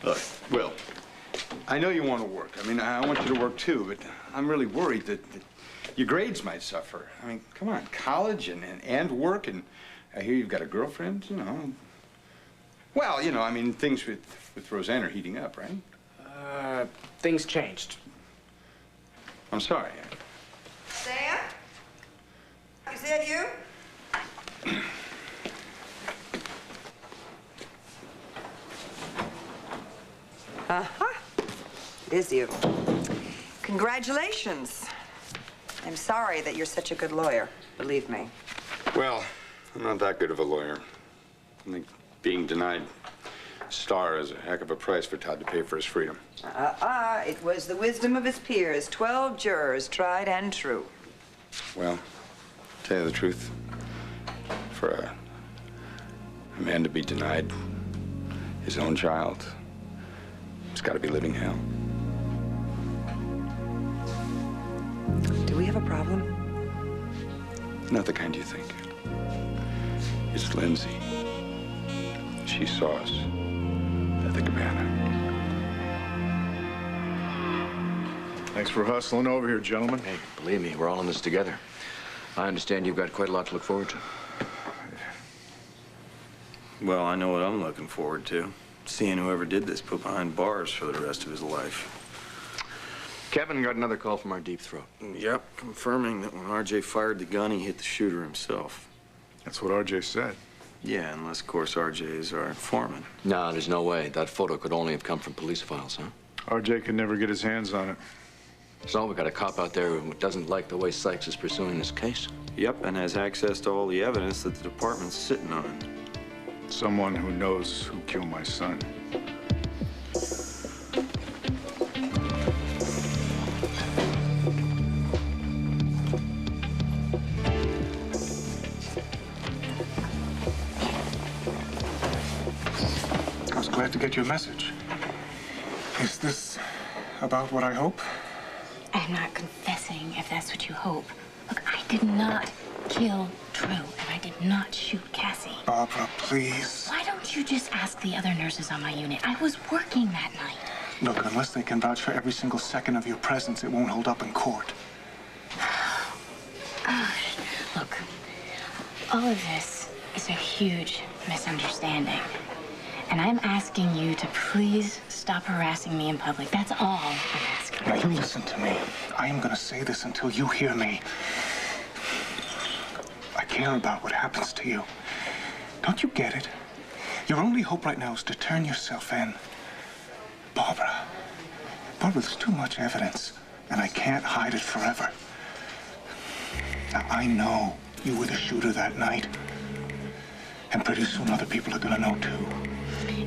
Look, Will, I know you want to work. I mean, I want you to work too, but I'm really worried that your grades might suffer. I mean, come on, college and work, and I hear you've got a girlfriend, you know. Well, you know, I mean, things with Roseanne are heating up, right? Things changed. I'm sorry. Sam? Is that you? Uh-huh. It is you. Congratulations. I'm sorry that you're such a good lawyer, believe me. Well, I'm not that good of a lawyer. I think being denied Star is a heck of a price for Todd to pay for his freedom. It was the wisdom of his peers. 12 jurors, tried and true. Well, to tell you the truth, for a man to be denied his own child, it's got to be living hell. Do we have a problem? Not the kind you think. It's Lindsay. She saw us at the cabana. Thanks for hustling over here, gentlemen. Hey, believe me, we're all in this together. I understand you've got quite a lot to look forward to. Well, I know what I'm looking forward to. Seeing whoever did this put behind bars for the rest of his life. Kevin got another call from our deep throat. Yep, confirming that when RJ fired the gun, he hit the shooter himself. That's what RJ said. Yeah, unless, of course, RJ is our informant. No, there's no way. That photo could only have come from police files, huh? RJ could never get his hands on it. So we got a cop out there who doesn't like the way Sykes is pursuing this case. Yep, and has access to all the evidence that the department's sitting on. Someone who knows who killed my son. I was glad to get your message. Is this about what I hope? I'm not confessing, if that's what you hope. Look, I did not kill Drew, and I did not shoot Cassie. Barbara, please. Why don't you just ask the other nurses on my unit? I was working that night. Look, unless they can vouch for every single second of your presence, it won't hold up in court. Look, all of this is a huge misunderstanding. And I'm asking you to please stop harassing me in public. That's all I'm asking. Now, you listen to me. I am going to say this until you hear me. I care about what happens to you. Don't you get it? Your only hope right now is to turn yourself in. Barbara, there's too much evidence, and I can't hide it forever. Now, I know you were the shooter that night, and pretty soon other people are gonna know, too.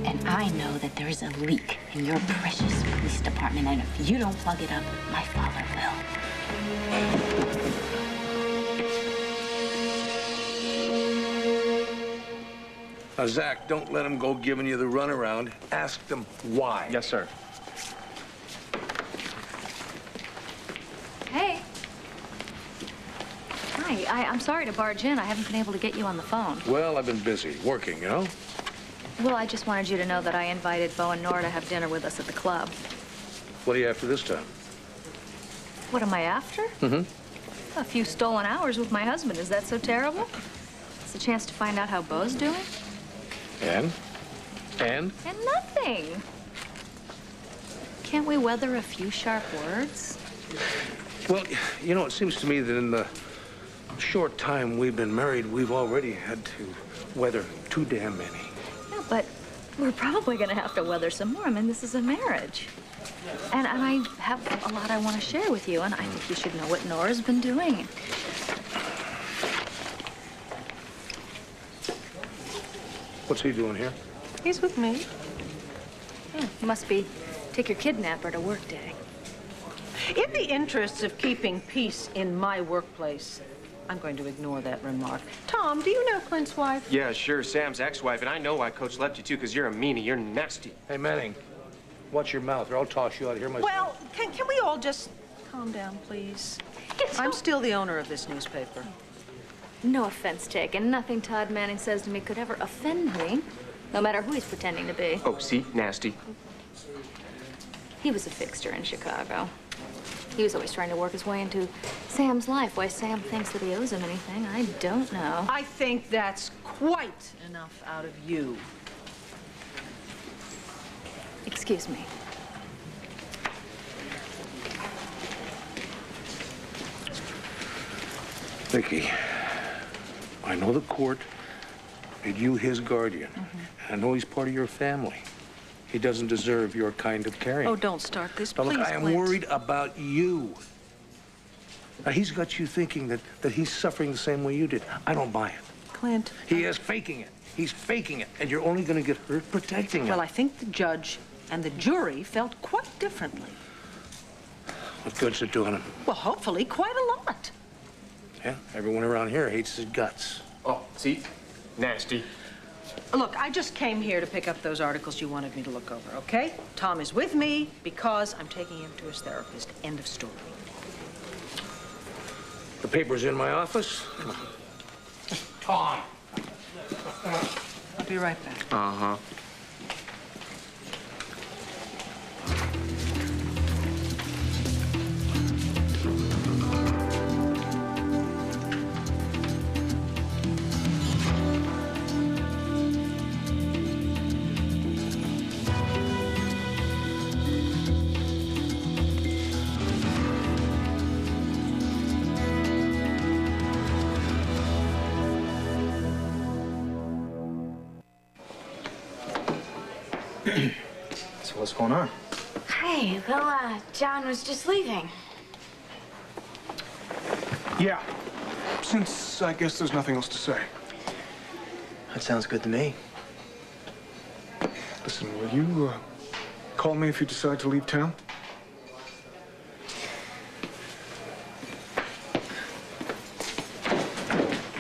And I know that there is a leak in your precious police department, and if you don't plug it up, my father will. Now, Zach, don't let him go giving you the runaround. Ask them why. Yes, sir. Hey. Hi, I'm sorry to barge in. I haven't been able to get you on the phone. Well, I've been busy working, you know? Well, I just wanted you to know that I invited Bo and Nora to have dinner with us at the club. What are you after this time? What am I after? Mm-hmm. A few stolen hours with my husband. Is that so terrible? It's a chance to find out how Bo's doing. And? And nothing. Can't we weather a few sharp words? Well, you know, it seems to me that in the short time we've been married, we've already had to weather too damn many. Yeah, but we're probably going to have to weather some more. I mean, this is a marriage. And I have a lot I want to share with you, and I think you should know what Nora's been doing. What's he doing here? He's with me. Oh, must be take your kidnapper to work day. In the interests of keeping peace in my workplace, I'm going to ignore that remark. Tom, do you know Clint's wife? Yeah, sure, Sam's ex-wife, and I know why Coach left you, too, because you're a meanie. You're nasty. Hey, Manning, watch your mouth, or I'll toss you out of here myself. Well, can we all just calm down, please? I'm still the owner of this newspaper. No offense taken. Nothing Todd Manning says to me could ever offend me, no matter who he's pretending to be. Oh, see? Nasty. He was a fixture in Chicago. He was always trying to work his way into Sam's life. Why Sam thinks that he owes him anything, I don't know. I think that's quite enough out of you. Excuse me. Vicky, I know the court made you his guardian. I know he's part of your family. He doesn't deserve your kind of caring. Oh, don't start this, Now, please, look, I am Clint. worried about you. Now, he's got you thinking that he's suffering the same way you did. I don't buy it. Clint. He is faking it. He's faking it, and you're only going to get hurt protecting him. Well, I think the judge and the jury felt quite differently. What good's it doing him? Well, hopefully quite a lot. Yeah, everyone around here hates his guts. Oh, see? Nasty. Look, I just came here to pick up those articles you wanted me to look over, okay? Tom is with me because I'm taking him to his therapist. End of story. The paper's in my office. Tom! I'll be right back. Uh-huh. So what's going on? Hey, well, John was just leaving. Yeah. Since I guess there's nothing else to say. That sounds good to me. Listen, will you call me if you decide to leave town?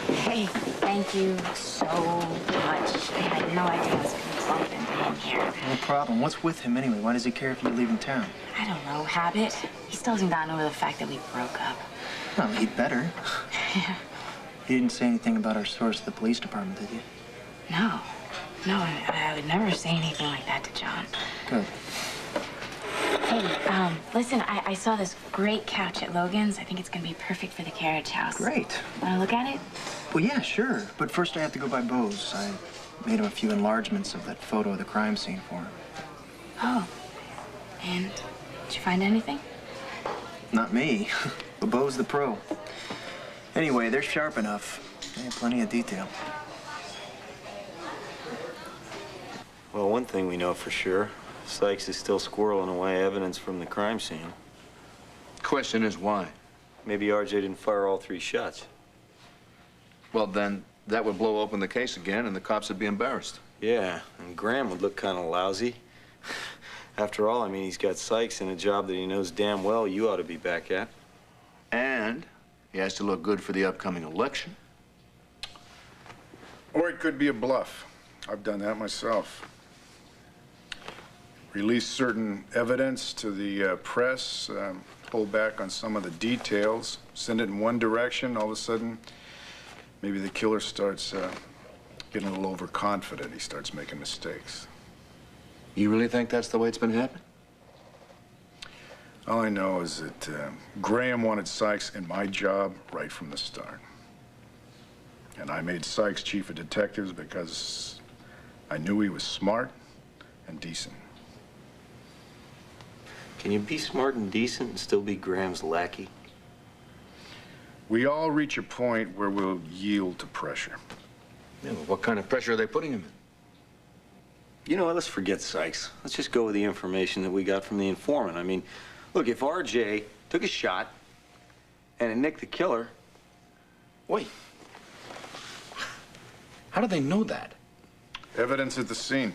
Hey, thank you so much. I had no idea I was going to bump into him here. No problem. What's with him anyway? Why does he care if you're leaving town? I don't know, habit. He still hasn't gotten over the fact that we broke up. Well, he'd better. Yeah. You didn't say anything about our source at the police department, did you? No. No, I would never say anything like that to John. Good. Hey, listen, I saw this great couch at Logan's. I think it's gonna be perfect for the carriage house. Great. Wanna look at it? Well, yeah, sure. But first I have to go by Bose. I made him a few enlargements of that photo of the crime scene for him. Oh. And did you find anything? Not me, but Bose the pro. Anyway, they're sharp enough. They have plenty of detail. Well, one thing we know for sure, Sykes is still squirreling away evidence from the crime scene. Question is why? Maybe RJ didn't fire all 3 shots. Well, then that would blow open the case again, and the cops would be embarrassed. Yeah, and Graham would look kind of lousy. After all, I mean, he's got Sykes in a job that he knows damn well you ought to be back at. And he has to look good for the upcoming election. Or it could be a bluff. I've done that myself. Release certain evidence to the press, pull back on some of the details, send it in one direction, all of a sudden, maybe the killer starts getting a little overconfident. He starts making mistakes. You really think that's the way it's been happening? All I know is that Graham wanted Sykes in my job right from the start. And I made Sykes chief of detectives because I knew he was smart and decent. Can you be smart and decent and still be Graham's lackey? We all reach a point where we'll yield to pressure. Yeah, well, what kind of pressure are they putting him in? You know what, let's forget Sykes. Let's just go with the information that we got from the informant. I mean, look, if RJ took a shot and it nicked the killer... Wait. How do they know that? Evidence at the scene.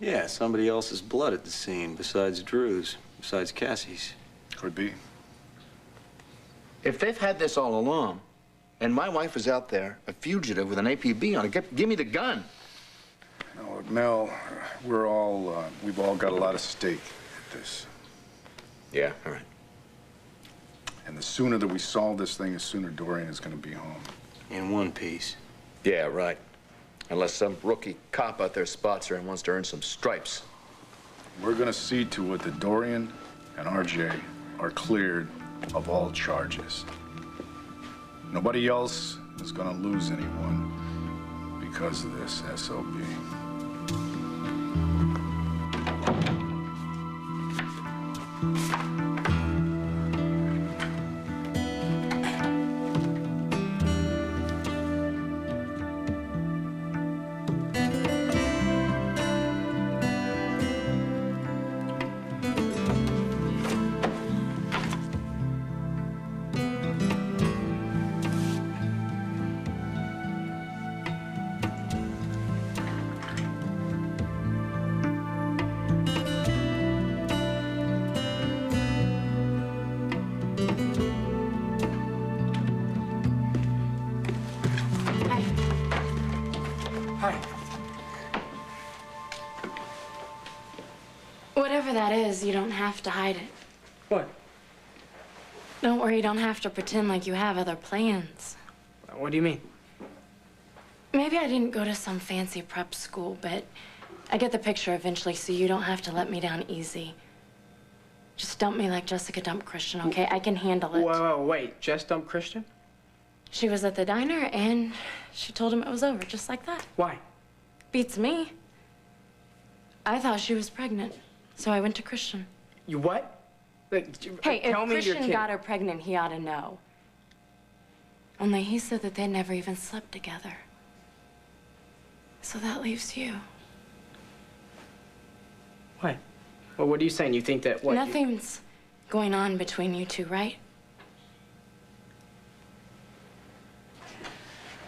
Yeah, somebody else's blood at the scene besides Drew's, besides Cassie's. Could be. If they've had this all along, and my wife is out there, a fugitive with an APB on it, give me the gun. No, Mel, we've all got a lot of stake at this. Yeah, all right. And the sooner that we solve this thing, the sooner Dorian is going to be home. In one piece. Yeah, right. Unless some rookie cop out there spots her and wants to earn some stripes. we're gonna see to it that Dorian and RJ are cleared of all charges. Nobody else is gonna lose anyone because of this SOB. Whatever that is, you don't have to hide it. What? Don't worry, you don't have to pretend like you have other plans. What do you mean? Maybe I didn't go to some fancy prep school, but I get the picture eventually, so you don't have to let me down easy. Just dump me like Jessica dumped Christian, okay? I can handle it. Whoa, wait, Jess dumped Christian? She was at the diner, and she told him it was over, just like that. Why? Beats me. I thought she was pregnant, so I went to Christian. You what? Hey, if tell me you're Christian kidding. got her pregnant, he ought to know. Only he said that they never even slept together. So that leaves you. What? Well, what are you saying? You think that what? Nothing's going on between you two, right?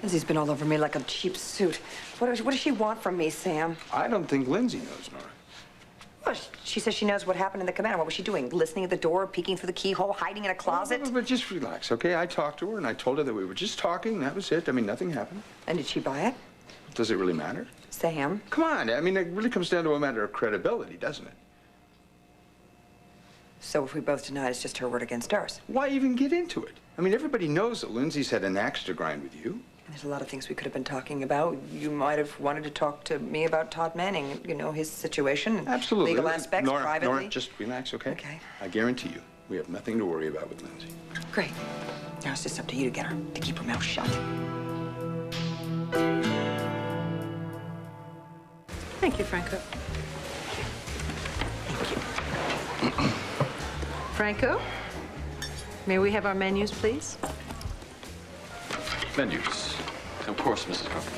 Lindsay's been all over me like a cheap suit. What does she want from me, Sam? I don't think Lindsay knows, Nora. Well, she says she knows what happened in the cabana. What was she doing? Listening at the door, peeking through the keyhole, hiding in a closet? But just relax, okay? I talked to her, and I told her that we were just talking. That was it. I mean, nothing happened. And did she buy it? Does it really matter? Sam? Come on. I mean, it really comes down to a matter of credibility, doesn't it? So if we both deny it's just her word against ours? Why even get into it? I mean, everybody knows that Lindsay's had an axe to grind with you. There's a lot of things we could have been talking about. You might have wanted to talk to me about Todd Manning, you know, his situation. Absolutely. Legal aspects, Nora, privately. Nora, just relax, okay? Okay. I guarantee you, we have nothing to worry about with Lindsay. Great. Now it's just up to you to get her to keep her mouth shut. Thank you, Franco. Franco, may we have our menus, please? Menus. Of course, Mrs. Carpenter.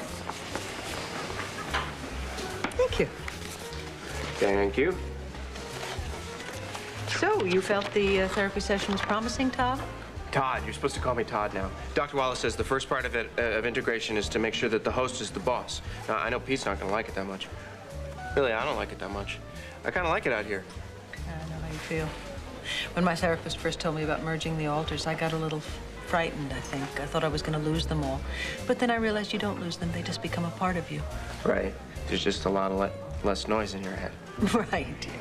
Thank you. Thank you. So, you felt the therapy session was promising, Todd? Todd, you're supposed to call me Todd now. Dr. Wallace says the first part of it, of integration is to make sure that the host is the boss. Now, I know Pete's not gonna like it that much. Really, I don't like it that much. I kind of like it out here. I know how you feel. When my therapist first told me about merging the alters, I got a little frightened, I think. I thought I was going to lose them all. But then I realized you don't lose them. They just become a part of you. Right. There's just a lot of less noise in your head. Right, dear.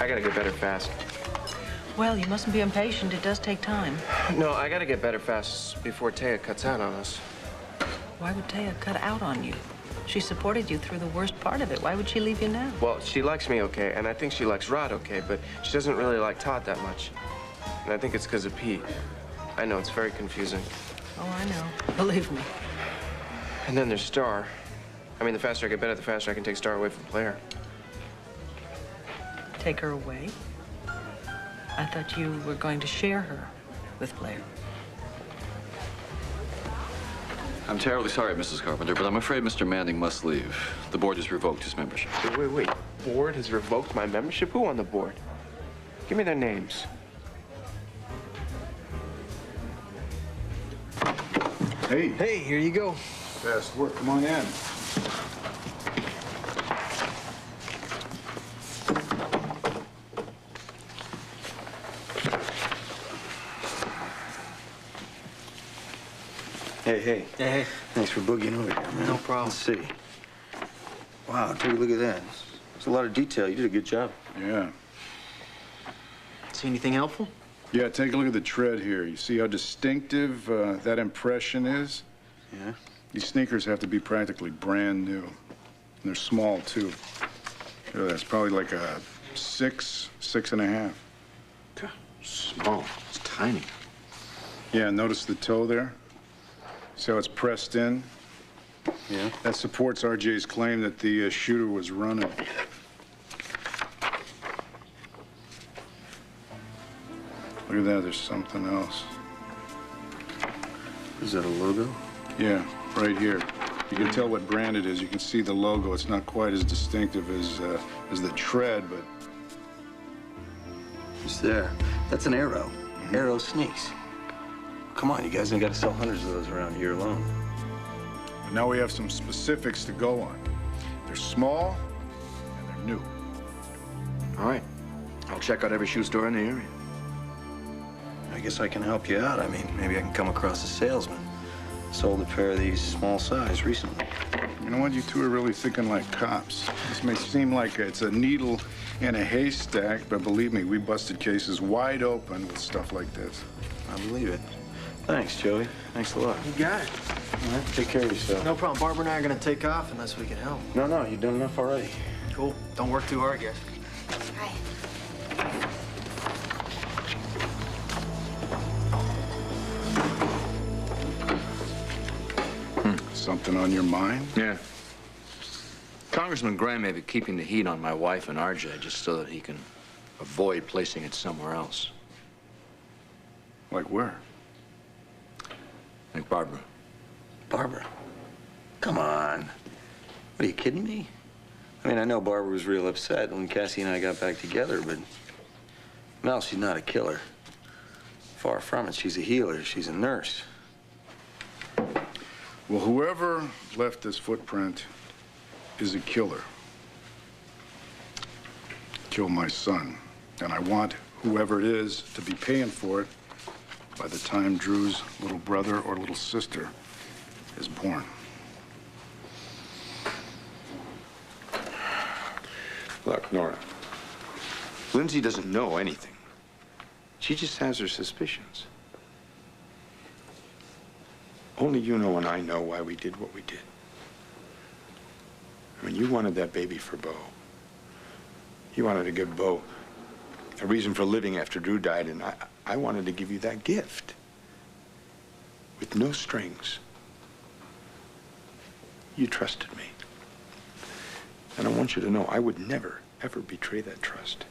I gotta get better fast. Well, you mustn't be impatient. It does take time. No, I gotta get better fast before Taya cuts out on us. Why would Taya cut out on you? She supported you through the worst part of it. Why would she leave you now? Well, she likes me okay, and I think she likes Rod okay, but she doesn't really like Todd that much. And I think it's because of Pete. I know, it's very confusing. Oh, I know. Believe me. And then there's Star. I mean, the faster I get better, the faster I can take Star away from Blair. Take her away? I thought you were going to share her with Blair. I'm terribly sorry, Mrs. Carpenter, but I'm afraid Mr. Manning must leave. The board has revoked his membership. Wait. Board has revoked my membership? Who on the board? Give me their names. Hey. Hey, here you go. Fast work. Come on in. Hey. Hey. Thanks for boogieing over here, man. No problem. Let's see. Wow, take a look at that. There's a lot of detail. You did a good job. Yeah. See anything helpful? Yeah, take a look at the tread here. You see how distinctive that impression is? Yeah. These sneakers have to be practically brand new. And they're small, too. Sure, that's probably like a 6.5. Small. It's tiny. Yeah, notice the toe there? See how it's pressed in? Yeah. That supports RJ's claim that the shooter was running. Look at that, there's something else. Is that a logo? Yeah, right here. You can tell what brand it is. You can see the logo. It's not quite as distinctive as the tread, but... It's there. That's an Arrow. Arrow sneaks. Come on, you guys have got to sell hundreds of those around here alone. But now we have some specifics to go on. They're small, and they're new. All right. I'll check out every shoe store in the area. I guess I can help you out. I mean, maybe I can come across a salesman. Sold a pair of these small size recently. You know what? You two are really thinking like cops. This may seem like it's a needle in a haystack, but believe me, we busted cases wide open with stuff like this. I believe it. Thanks, Joey. Thanks a lot. You got it. All right, take care of yourself. No problem. Barbara and I are going to take off unless we can help. No, you've done enough already. Cool. Don't work too hard, guys. Hi. Something on your mind? Yeah. Congressman Graham may be keeping the heat on my wife and RJ just so that he can avoid placing it somewhere else. Like where? Like Barbara. Barbara? Come on. What, are you kidding me? I mean, I know Barbara was real upset when Cassie and I got back together, but Mel, she's not a killer. Far from it. She's a healer. She's a nurse. Well, whoever left this footprint is a killer. Killed my son. And I want whoever it is to be paying for it by the time Drew's little brother or little sister is born. Look, Nora, Lindsay doesn't know anything. She just has her suspicions. Only you know and I know why we did what we did. I mean, you wanted that baby for Bo. You wanted to give Bo a reason for living after Drew died, and I wanted to give you that gift. With no strings. You trusted me. And I want you to know I would never, ever betray that trust.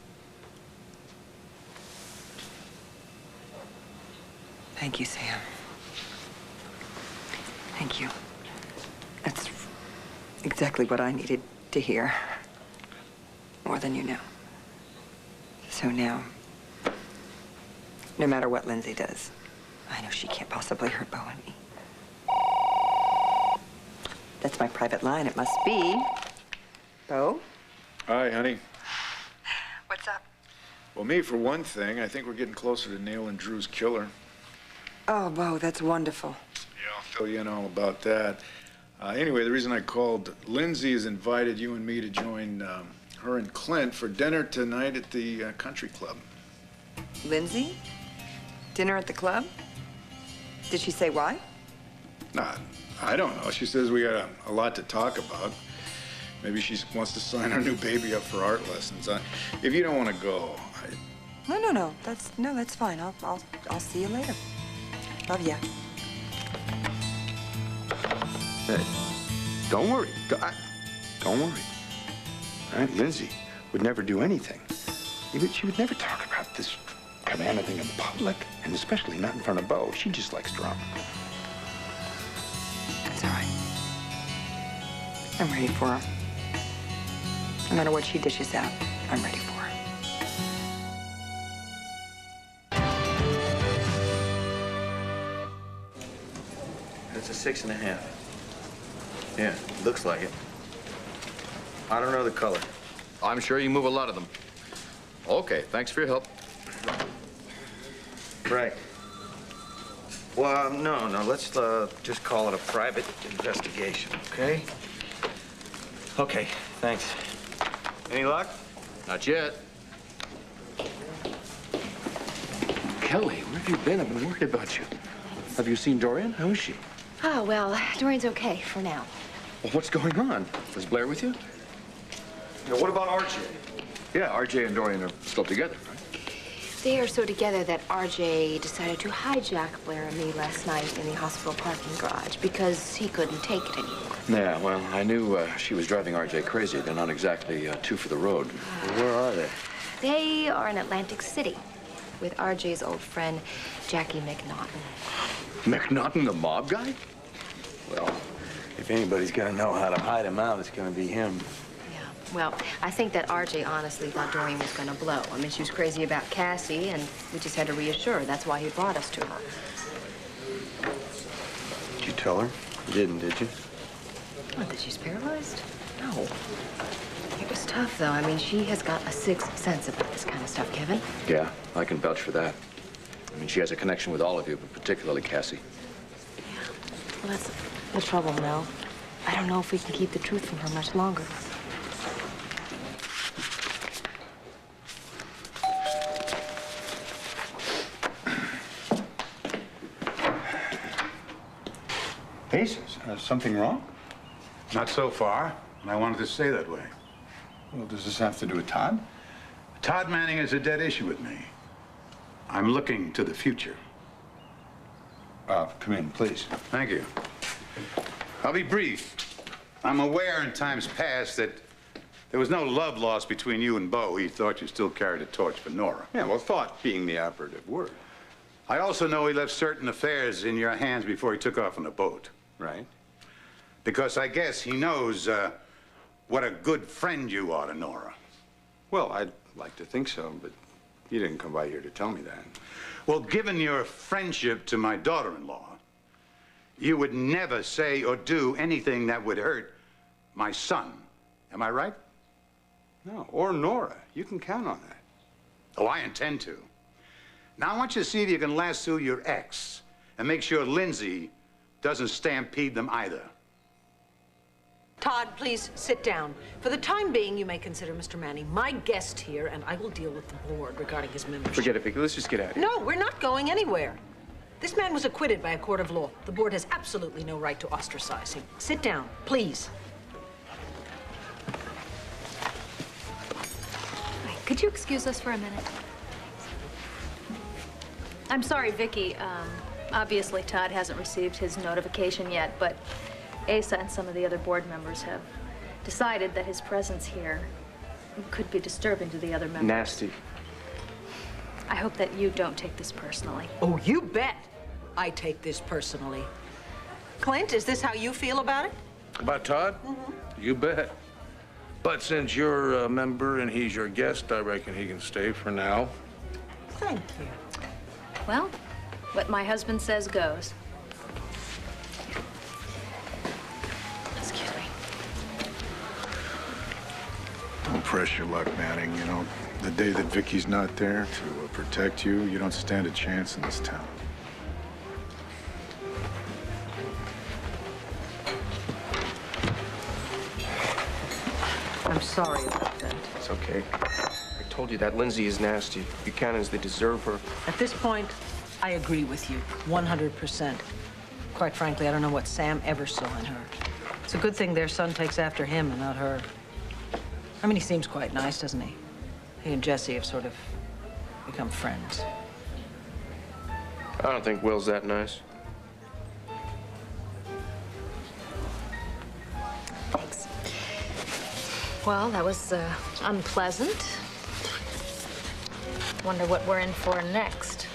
Thank you, Sam. Thank you. That's exactly what I needed to hear. More than you know. So now, no matter what Lindsay does, I know she can't possibly hurt Bo and me. That's my private line. It must be. Bo? Hi, honey. What's up? Well, me, for one thing, I think we're getting closer to nailing Drew's killer. Oh, Bo, that's wonderful. Yeah, I'll fill you in all about that. Anyway, the reason I called, Lindsay has invited you and me to join her and Clint for dinner tonight at the country club. Lindsay? Dinner at the club? Did she say why? Nah, I don't know. She says we got a lot to talk about. Maybe she wants to sign our new baby up for art lessons. If you don't want to go, No. That's fine. I'll see you later. Love ya. Hey, don't worry. Don't worry. All right, Lindsay would never do anything. She would never talk about this Cabana thing in public, and especially not in front of Bo. She just likes drama. That's all right. I'm ready for her. No matter what she dishes out, I'm ready for her. That's a 6.5. Yeah, looks like it. I don't know the color. I'm sure you move a lot of them. Okay, thanks for your help. Right. Well, no, let's just call it a private investigation, okay? Okay, thanks. Any luck? Not yet. Kelly, where have you been? I've been worried about you. Have you seen Dorian? How is she? Oh, well, Dorian's okay for now. Well, what's going on? Is Blair with you? Yeah, what about RJ? Yeah, RJ and Dorian are still together, right? They are so together that RJ decided to hijack Blair and me last night in the hospital parking garage because he couldn't take it anymore. Yeah, well, I knew she was driving RJ crazy. They're not exactly two for the road. Where are they? They are in Atlantic City with RJ's old friend, Jackie McNaughton. McNaughton, the mob guy? Well, if anybody's gonna know how to hide him out, it's gonna be him. Well, I think that RJ honestly thought Dorian was going to blow. I mean, she was crazy about Cassie, and we just had to reassure her. That's why he brought us to her. Did you tell her? You didn't, did you? What, that she's paralyzed? No. It was tough, though. I mean, she has got a sixth sense about this kind of stuff, Kevin. Yeah, I can vouch for that. I mean, she has a connection with all of you, but particularly Cassie. Yeah. Well, that's the trouble, Mel. I don't know if we can keep the truth from her much longer. Ace, something wrong? Not so far, and I wanted to stay that way. Well, does this have to do with Todd? Todd Manning is a dead issue with me. I'm looking to the future. Come in, please. Thank you. I'll be brief. I'm aware in times past that there was no love lost between you and Bo. He thought you still carried a torch for Nora. Yeah, well, thought being the operative word. I also know he left certain affairs in your hands before he took off on the boat. Right. Because I guess he knows what a good friend you are to Nora. Well, I'd like to think so, but you didn't come by here to tell me that. Well, given your friendship to my daughter-in-law, you would never say or do anything that would hurt my son. Am I right? No, or Nora. You can count on that. Oh, I intend to. Now, I want you to see if you can lasso your ex and make sure Lindsay doesn't stampede them either. Todd, please sit down. For the time being, you may consider Mr. Manning my guest here, and I will deal with the board regarding his membership. Forget it, Vicky. Let's just get out of here. No, we're not going anywhere. This man was acquitted by a court of law. The board has absolutely no right to ostracize him. Sit down, please. Could you excuse us for a minute? I'm sorry, Vicky. Obviously, Todd hasn't received his notification yet, but Asa and some of the other board members have decided that his presence here could be disturbing to the other members. Nasty. I hope that you don't take this personally. Oh, you bet I take this personally. Clint, is this how you feel about it? About Todd? Mm-hmm. You bet. But since you're a member and he's your guest, I reckon he can stay for now. Thank you. Well, what my husband says goes. Excuse me. Don't press your luck, Manning. You know, the day that Vicky's not there to protect you, you don't stand a chance in this town. I'm sorry about that. It's okay. I told you that Lindsay is nasty. Buchanans, they deserve her. At this point, I agree with you, 100%. Quite frankly, I don't know what Sam ever saw in her. It's a good thing their son takes after him and not her. I mean, he seems quite nice, doesn't he? He and Jesse have sort of become friends. I don't think Will's that nice. Thanks. Well, that was unpleasant. Wonder what we're in for next.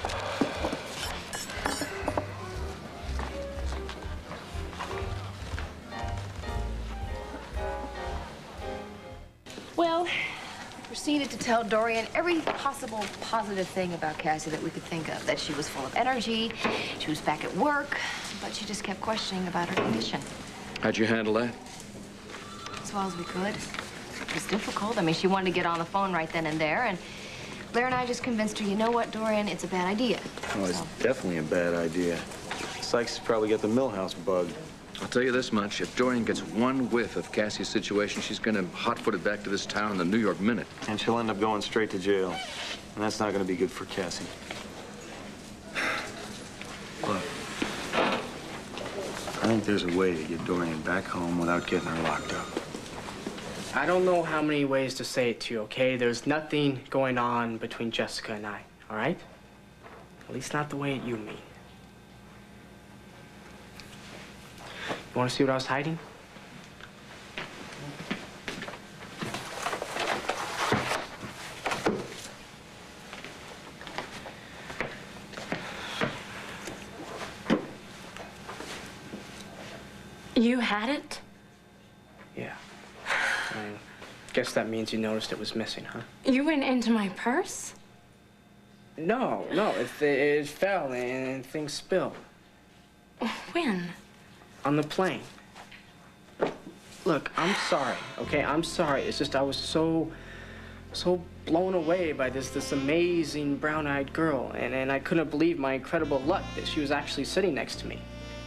Well, proceeded to tell Dorian every possible positive thing about Cassie that we could think of. That she was full of energy, she was back at work, but she just kept questioning about her condition. How'd you handle that? As well as we could. It was difficult. I mean, she wanted to get on the phone right then and there, and Blair and I just convinced her, you know what, Dorian, it's a bad idea. Oh, it's definitely a bad idea. Sykes probably got the Millhouse bug. I'll tell you this much. If Dorian gets one whiff of Cassie's situation, she's going to hot-foot it back to this town in the New York Minute. And she'll end up going straight to jail. And that's not going to be good for Cassie. think there's a way to get Dorian back home without getting her locked up. I don't know how many ways to say it to you, okay? There's nothing going on between Jessica and I, all right? At least not the way you mean. You want to see what I was hiding? You had it? Yeah. I guess that means you noticed it was missing, huh? You went into my purse? No, it fell and things spilled. When? On the plane. Look, I'm sorry, okay? I'm sorry. It's just I was so blown away by this amazing brown-eyed girl, and I couldn't believe my incredible luck that she was actually sitting next to me.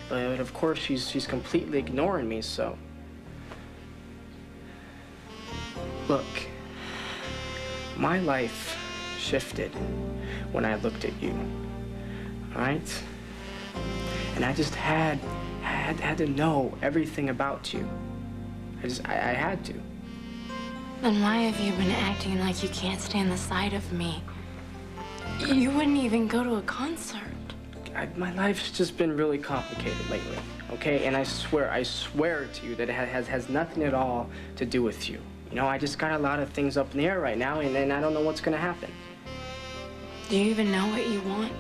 But of course, she's completely ignoring me, so. Look, my life shifted when I looked at you, all right? And I just had to know everything about you. I had to. Then why have you been acting like you can't stand the sight of me? You wouldn't even go to a concert. My life's just been really complicated lately, okay? And I swear to you that it has nothing at all to do with you. You know, I just got a lot of things up in the air right now, and I don't know what's gonna happen. Do you even know what you want?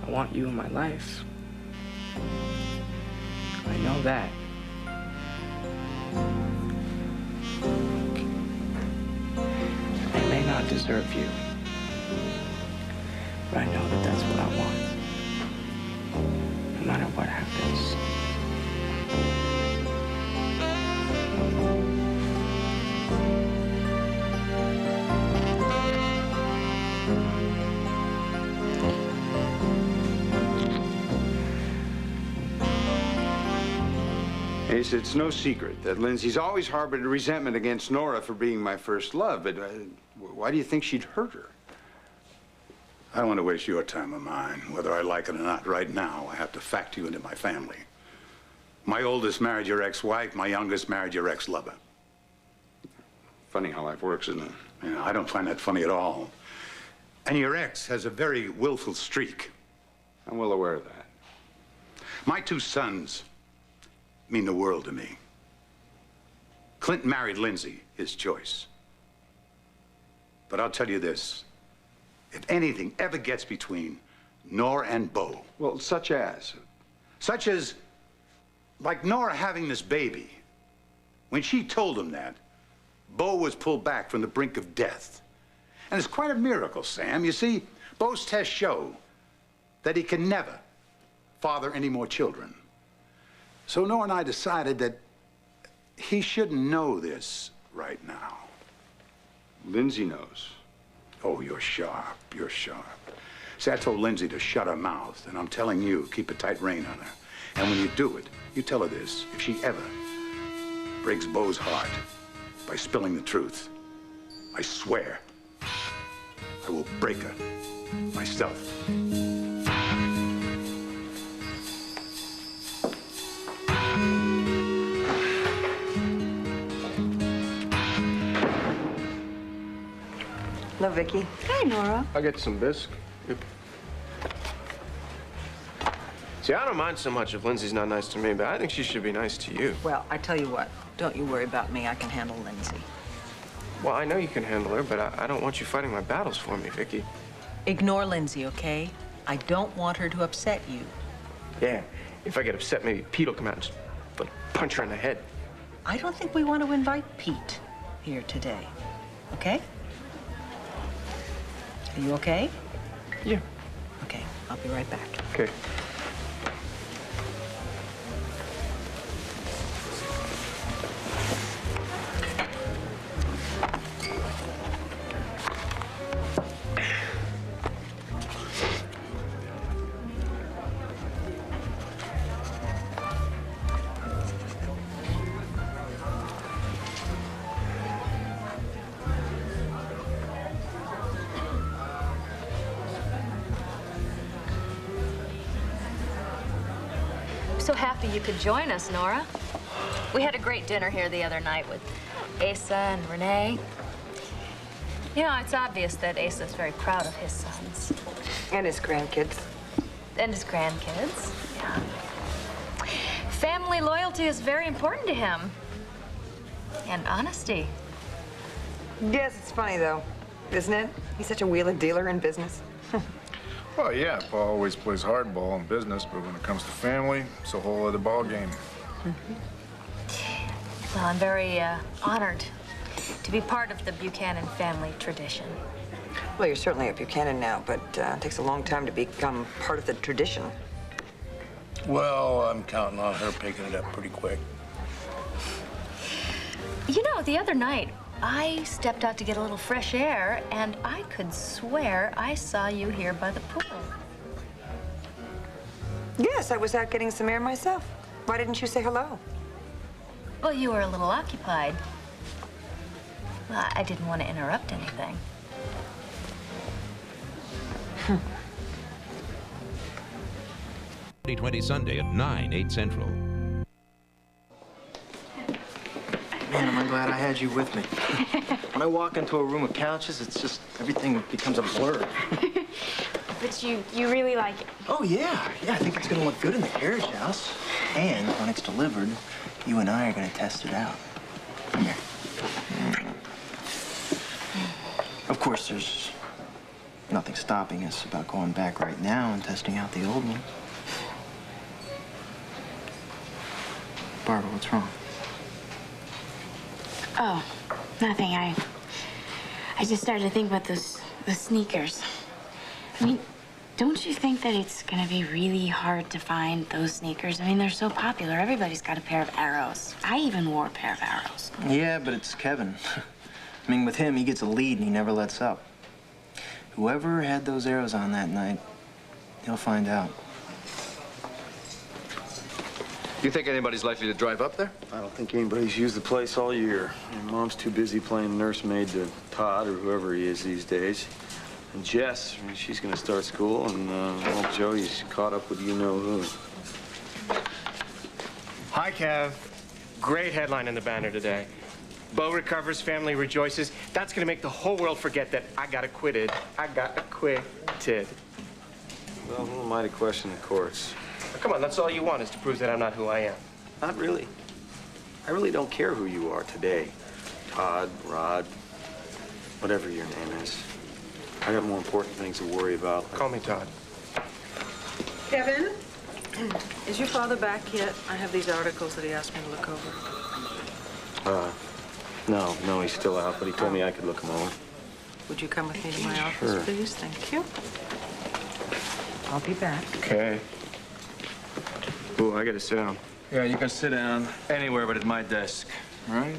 I want you in my life. I know that. I may not deserve you, but I know that that's what I want. No matter what happens. Ace, it's no secret that Lindsay's always harbored a resentment against Nora for being my first love, but why do you think she'd hurt her? I don't want to waste your time or mine, whether I like it or not. Right now, I have to factor you into my family. My oldest married your ex-wife, my youngest married your ex-lover. Funny how life works, isn't it? Yeah, I don't find that funny at all. And your ex has a very willful streak. I'm well aware of that. My two sons mean the world to me. Clint married Lindsay, his choice. But I'll tell you this. If anything ever gets between Nora and Bo. Well, such as? Such as, like Nora having this baby. When she told him that, Bo was pulled back from the brink of death. And it's quite a miracle, Sam. You see, Bo's tests show that he can never father any more children. So Nora and I decided that he shouldn't know this right now. Lindsay knows. Oh, you're sharp. You're sharp. See, I told Lindsay to shut her mouth, and I'm telling you, keep a tight rein on her. And when you do it, you tell her this. If she ever breaks Bo's heart by spilling the truth, I swear I will break her myself. Hello, Vicky. Hi, Nora. I'll get some bisque. Yep. See, I don't mind so much if Lindsay's not nice to me, but I think she should be nice to you. Well, I tell you what, don't you worry about me. I can handle Lindsay. Well, I know you can handle her, but I don't want you fighting my battles for me, Vicky. Ignore Lindsay, okay? I don't want her to upset you. Yeah, if I get upset, maybe Pete will come out and just, like, punch her in the head. I don't think we want to invite Pete here today, okay? Are you okay? Yeah. Okay, I'll be right back. Okay. so happy you could join us, Nora. We had a great dinner here the other night with Asa and Renee. You know, it's obvious that Asa's very proud of his sons. And his grandkids. And his grandkids, yeah. Family loyalty is very important to him. And honesty. Yes, it's funny, though, isn't it? He's such a wheeler dealer in business. Well, yeah, Pa always plays hardball in business, but when it comes to family, it's a whole other ballgame. Well, I'm very honored to be part of the Buchanan family tradition. Well, you're certainly a Buchanan now, but it takes a long time to become part of the tradition. Well, I'm counting on her picking it up pretty quick. You know, the other night, I stepped out to get a little fresh air, and I could swear I saw you here by the pool. Yes, I was out getting some air myself. Why didn't you say hello? Well, you were a little occupied. Well, I didn't want to interrupt anything. 2020 Sunday at 9, 8 Central. Man, am I glad I had you with me. When I walk into a room of couches, it's just, everything becomes a blur. But you really like it. Oh, yeah. Yeah, I think it's gonna look good in the carriage house. And when it's delivered, you and I are gonna test it out. Come here. Of course, there's nothing stopping us about going back right now and testing out the old one. Barbara, what's wrong? Oh, nothing. I just started to think about the sneakers. I mean, don't you think that it's gonna be really hard to find those sneakers? I mean, they're so popular. Everybody's got a pair of Arrows. I even wore a pair of Arrows. Yeah, but it's Kevin. I mean, with him, he gets a lead and he never lets up. Whoever had those Arrows on that night, he'll find out. You think anybody's likely to drive up there? I don't think anybody's used the place all year. Your mom's too busy playing nursemaid to Todd or whoever he is these days. And Jess, I mean, she's gonna start school, and old Joey's caught up with you-know-who. Hi, Kev. Great headline in the banner today. Bo recovers, family rejoices. That's gonna make the whole world forget that I got acquitted. I got acquitted. Well, who am I to question the courts? Come on, that's all you want is to prove that I'm not who I am. Not really. I really don't care who you are today. Todd, Rod, whatever your name is. I got more important things to worry about. Call me Todd. Kevin, is your father back yet? I have these articles that he asked me to look over. No, he's still out, but he told me I could look him over. Would you come with me to my office, Sure. please? Thank you. I'll be back. Okay. Ooh, I gotta sit down. Yeah, you can sit down anywhere but at my desk, all right?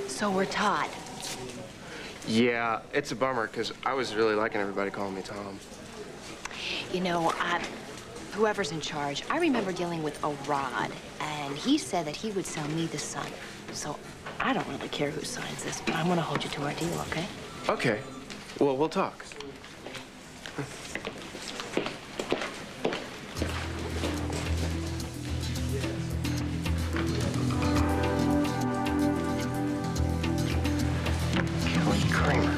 So we're Todd. Yeah, it's a bummer, because I was really liking everybody calling me Tom. You know, whoever's in charge, I remember dealing with a Rod, and he said that he would sell me the son. So I don't really care who signs this, but I'm gonna hold you to our deal, okay? Okay. Well, we'll talk. Kelly Kramer.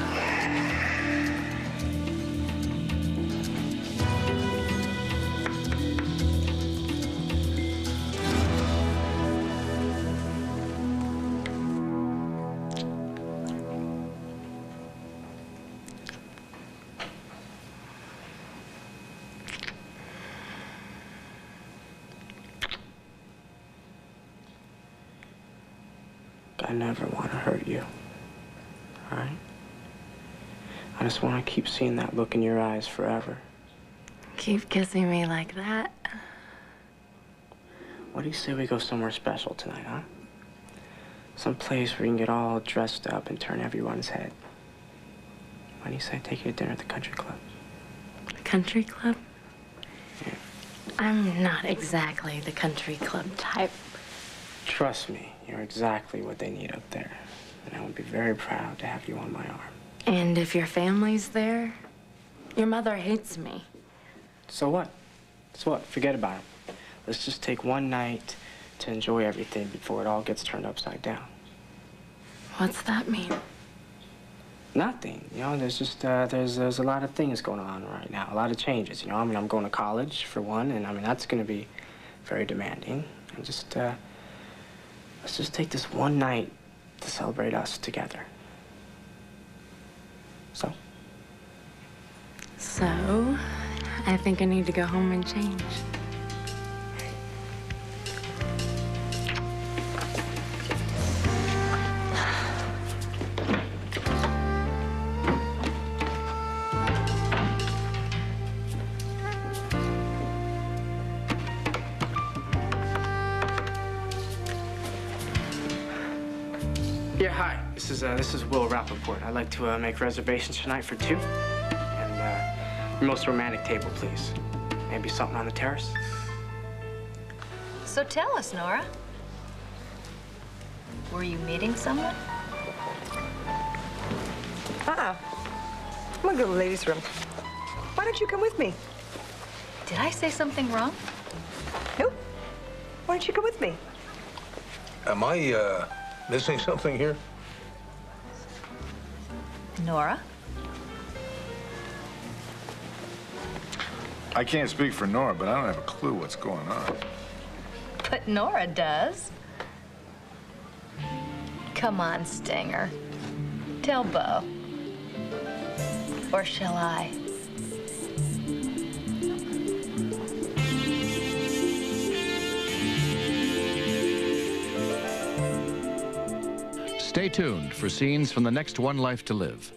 I never want to hurt you, all right? I just want to keep seeing that look in your eyes forever. Keep kissing me like that. What do you say we go somewhere special tonight, huh? Some place where you can get all dressed up and turn everyone's head. Why do you say I take you to dinner at the country club? Country club? Yeah. I'm not exactly the country club type. Trust me, you're exactly what they need up there. And I would be very proud to have you on my arm. And if your family's there, your mother hates me. So what? So what? Forget about it. Let's just take one night to enjoy everything before it all gets turned upside down. What's that mean? Nothing. You know, there's just, there's a lot of things going on right now, a lot of changes, you know. I mean, I'm going to college, for one, and I mean, that's going to be very demanding. And just, let's just take this one night to celebrate us together. So? So, I think I need to go home and change. Yeah, hi. This is Will Rappaport. I'd like to make reservations tonight for 2. And your most romantic table, please. Maybe something on the terrace? So tell us, Nora. Were you meeting someone? I'm gonna go to the ladies' room. Why don't you come with me? Did I say something wrong? Nope. Why don't you come with me? Am I, missing something here? Nora? I can't speak for Nora, but I don't have a clue what's going on. But Nora does. Come on, Stinger. Tell Bo. Or shall I? Stay tuned for scenes from the next One Life to Live.